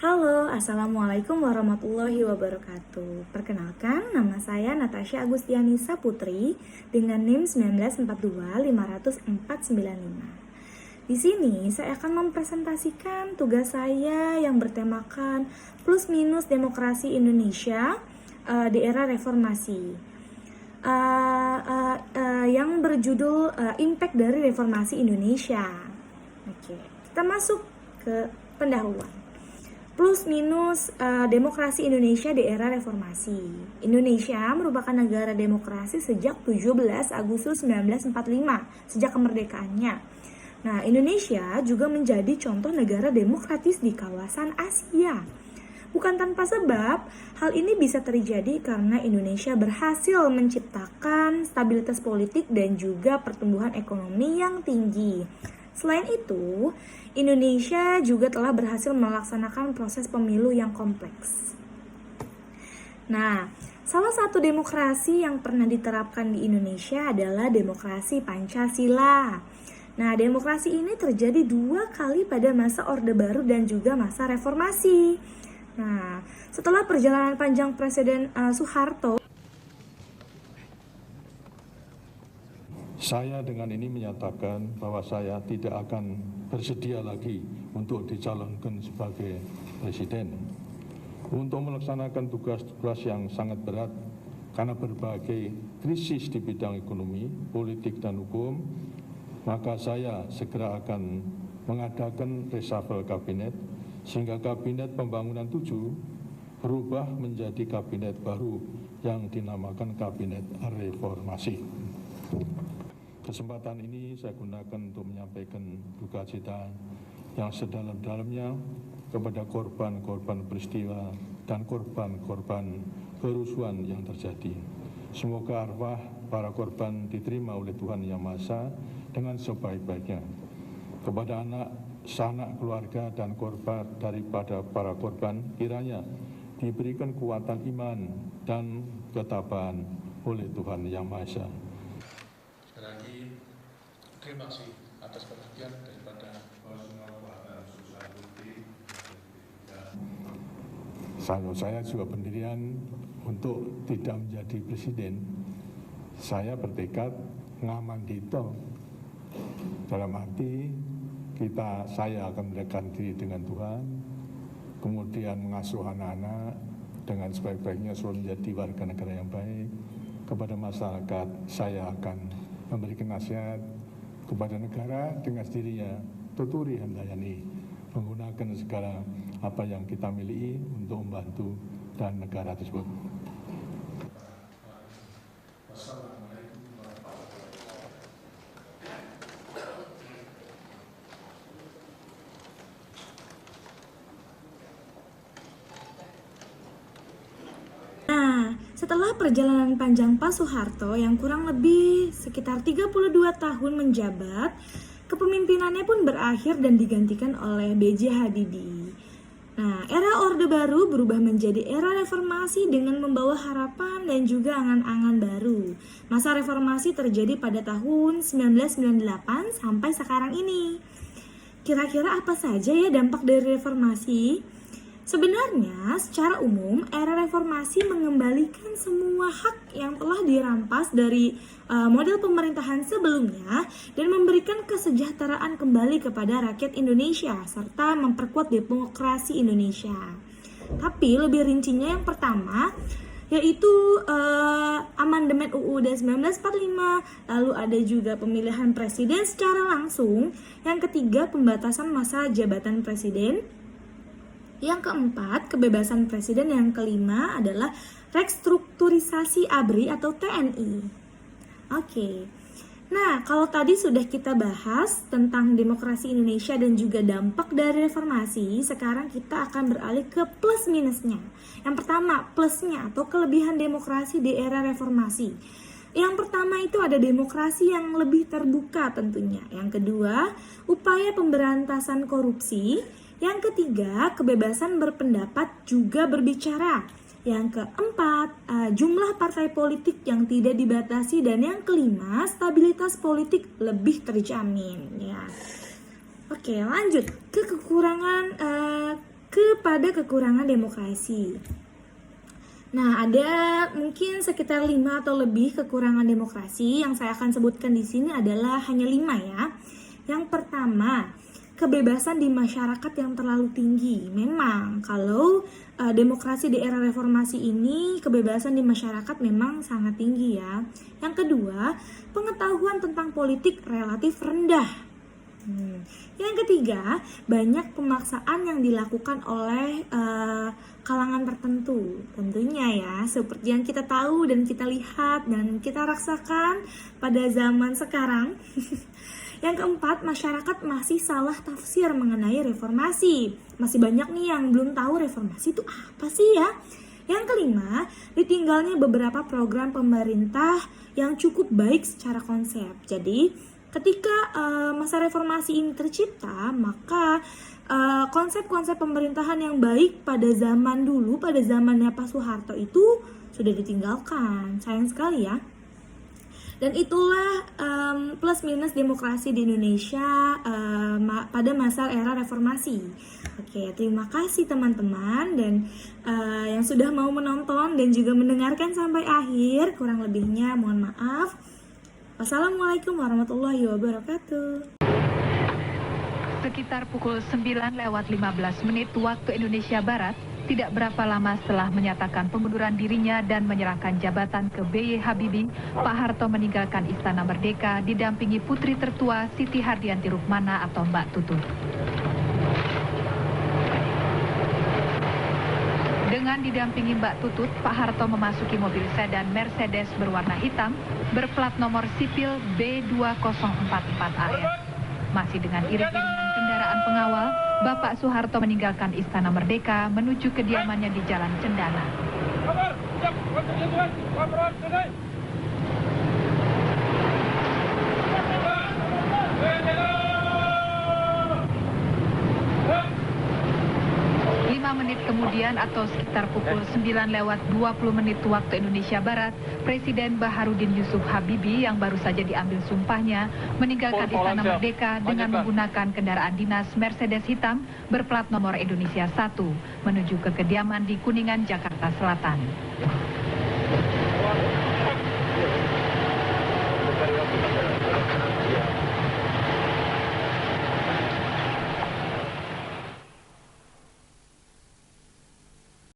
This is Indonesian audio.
Halo, Assalamualaikum warahmatullahi wabarakatuh. Perkenalkan, nama saya Natasha Agustianisa Putri dengan NIM 194250495. Di sini saya akan mempresentasikan tugas saya yang bertemakan plus minus demokrasi Indonesia di era reformasi. Yang berjudul Impact dari Reformasi Indonesia. Oke, kita masuk ke pendahuluan. Plus minus demokrasi Indonesia di era reformasi. Indonesia merupakan negara demokrasi sejak 17 Agustus 1945, sejak kemerdekaannya. Nah, Indonesia juga menjadi contoh negara demokratis di kawasan Asia. Bukan tanpa sebab, hal ini bisa terjadi karena Indonesia berhasil menciptakan stabilitas politik dan juga pertumbuhan ekonomi yang tinggi. Selain itu, Indonesia juga telah berhasil melaksanakan proses pemilu yang kompleks. Nah, salah satu demokrasi yang pernah diterapkan di Indonesia adalah demokrasi Pancasila. Nah, demokrasi ini terjadi 2 kali pada masa Orde Baru dan juga masa reformasi. Nah, setelah perjalanan panjang Presiden Soeharto, saya dengan ini menyatakan bahwa saya tidak akan bersedia lagi untuk dicalonkan sebagai presiden. Untuk melaksanakan tugas-tugas yang sangat berat karena berbagai krisis di bidang ekonomi, politik, dan hukum, maka saya segera akan mengadakan reshuffle kabinet sehingga kabinet pembangunan 7 berubah menjadi kabinet baru yang dinamakan kabinet reformasi. Kesempatan ini saya gunakan untuk menyampaikan duka cita yang sedalam-dalamnya kepada korban-korban peristiwa dan korban-korban kerusuhan yang terjadi. Semoga arwah para korban diterima oleh Tuhan Yang Maha Esa dengan sebaik-baiknya. Kepada anak, sanak keluarga dan korban daripada para korban, kiranya diberikan kekuatan iman dan ketabahan oleh Tuhan Yang Maha Esa. Sekali lagi, terima kasih atas perhatian daripada Saya juga pendirian untuk tidak menjadi presiden. Saya bertekad ngamandito, dalam arti saya akan mendekatkan diri dengan Tuhan, kemudian mengasuh anak-anak dengan sebaik-baiknya selalu menjadi warga negara yang baik. Kepada masyarakat, saya akan memberikan nasihat kepada negara dengan sendirinya, tuturi handayani, menggunakan segala apa yang kita miliki untuk membantu dan negara tersebut. setelah perjalanan panjang Pak Soeharto yang kurang lebih sekitar 32 tahun menjabat, kepemimpinannya pun berakhir dan digantikan oleh B.J. Habibie. Nah, era Orde Baru berubah menjadi era reformasi dengan membawa harapan dan juga angan-angan baru. Masa reformasi terjadi pada tahun 1998 sampai sekarang ini. Kira-kira apa saja ya dampak dari reformasi? Sebenarnya, secara umum, era reformasi mengembalikan semua hak yang telah dirampas dari model pemerintahan sebelumnya dan memberikan kesejahteraan kembali kepada rakyat Indonesia serta memperkuat demokrasi Indonesia. Tapi lebih rincinya yang pertama yaitu amandemen UUD 1945, lalu ada juga pemilihan presiden secara langsung, yang ketiga pembatasan masa jabatan presiden, yang keempat, kebebasan presiden. Yang kelima adalah restrukturisasi ABRI atau TNI. Oke. Nah, kalau tadi sudah kita bahas tentang demokrasi Indonesia dan juga dampak dari reformasi, sekarang kita akan beralih ke plus minusnya. Yang pertama, plusnya atau kelebihan demokrasi di era reformasi. Yang pertama itu ada demokrasi yang lebih terbuka tentunya. Yang kedua, upaya pemberantasan korupsi. Yang ketiga, kebebasan berpendapat juga berbicara. Yang keempat, jumlah partai politik yang tidak dibatasi. Dan yang kelima, stabilitas politik lebih terjamin. Ya. Oke, lanjut ke kekurangan kepada kekurangan demokrasi. Nah, ada mungkin sekitar 5 atau lebih kekurangan demokrasi. Yang saya akan sebutkan di sini adalah hanya 5 ya. Yang pertama, kebebasan di masyarakat yang terlalu tinggi. Memang kalau demokrasi di era reformasi ini, kebebasan di masyarakat memang sangat tinggi ya. Yang kedua, pengetahuan tentang politik relatif rendah. Yang ketiga, banyak pemaksaan yang dilakukan oleh kalangan tertentu. Tentunya ya, seperti yang kita tahu dan kita lihat dan kita rasakan pada zaman sekarang. Yang keempat, masyarakat masih salah tafsir mengenai reformasi. Masih banyak nih yang belum tahu reformasi itu apa sih ya. Yang kelima, ditinggalnya beberapa program pemerintah yang cukup baik secara konsep. Jadi, ketika masa reformasi ini tercipta, maka konsep-konsep pemerintahan yang baik pada zaman dulu, pada zamannya Pak Soeharto itu sudah ditinggalkan. Sayang sekali ya. Dan itulah plus minus demokrasi di Indonesia pada masa era reformasi. Oke, terima kasih teman-teman dan yang sudah mau menonton dan juga mendengarkan sampai akhir. Kurang lebihnya mohon maaf. Wassalamualaikum warahmatullahi wabarakatuh. Sekitar pukul 9:15 waktu Indonesia Barat, tidak berapa lama setelah menyatakan pengunduran dirinya dan menyerahkan jabatan ke B.Y. Habibie, Pak Harto meninggalkan Istana Merdeka didampingi putri tertua Siti Hardianti Rukmana atau Mbak Tutut. Dengan didampingi Mbak Tutut, Pak Harto memasuki mobil sedan Mercedes berwarna hitam berplat nomor sipil B2044AS. Masih dengan iring-iringan kendaraan pengawal, Bapak Soeharto meninggalkan Istana Merdeka menuju kediamannya di Jalan Cendana. 5 menit kemudian atau sekitar pukul 9:20 waktu Indonesia Barat, Presiden Baharudin Yusuf Habibie yang baru saja diambil sumpahnya meninggalkan Istana Merdeka dengan menggunakan kendaraan dinas Mercedes hitam berplat nomor Indonesia 1 menuju ke kediaman di Kuningan, Jakarta Selatan.